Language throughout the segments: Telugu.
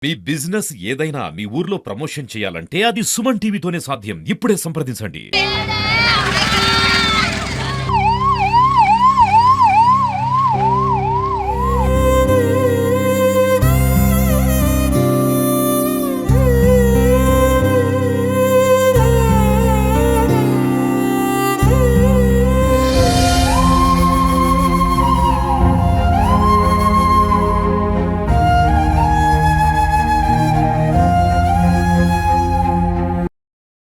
మీ బిజినెస్ ఏదైనా మీ ఊర్లో ప్రమోషన్ చేయాలంటే అది సుమన్ టీవీతోనే సాధ్యం. ఇప్పుడే సంప్రదించండి.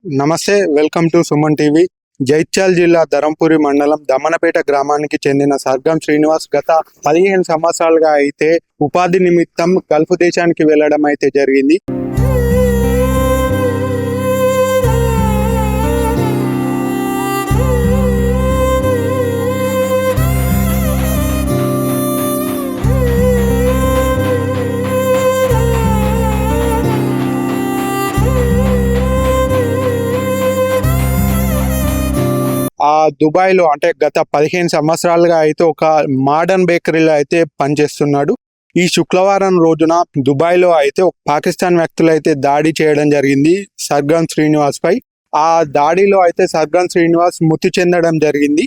నమస్తే, వెల్కమ్ టు సుమన్ టీవీ. జైత్యాల జిల్లా ధరంపురి మండలం దమ్మనపేట గ్రామానికి చెందిన సర్గం శ్రీనివాస్ గత 15 సంవత్సరాలుగా అయితే ఉపాధి నిమిత్తం గల్ఫ్ దేశానికి వెళ్ళడం అయితే జరిగింది. దుబాయ్లో అంటే గత 15 సంవత్సరాలుగా అయితే ఒక మోడర్న్ బేకరీలో అయితే పనిచేస్తున్నాడు. ఈ శుక్రవారం రోజున దుబాయ్లో అయితే ఒక పాకిస్తాన్ వ్యక్తులు అయితే దాడి చేయడం జరిగింది సర్గం శ్రీనివాస్ పై. ఆ దాడిలో అయితే సర్గం శ్రీనివాస్ మృతి చెందడం జరిగింది.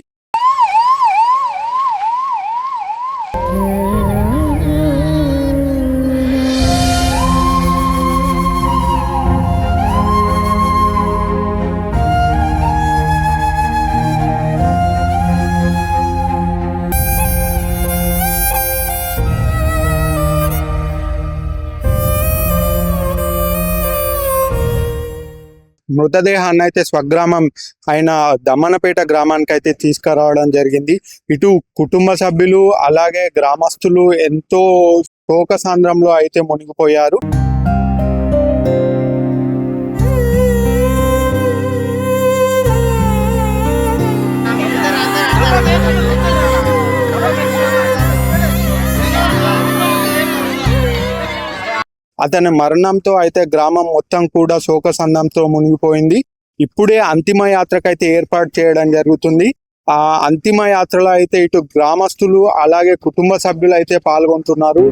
మృతదేహాన్ని అయితే స్వగ్రామం అయిన దమ్మనపేట గ్రామానికి అయితే తీసుకురావడం జరిగింది. ఇటు కుటుంబ సభ్యులు అలాగే గ్రామస్తులు ఎంతో శోకసాంద్రంలో అయితే మునిగిపోయారు. అతని మరణంతో అయితే గ్రామం మొత్తం కూడా శోకసంద్రంతో మునిగిపోయింది. ఇప్పుడే అంతిమ యాత్రకైతే ఏర్పాటు చేయడం జరుగుతుంది. ఆ అంతిమ యాత్రలో అయితే ఇటు గ్రామస్తులు అలాగే కుటుంబ సభ్యులు అయితే పాల్గొంటున్నారు.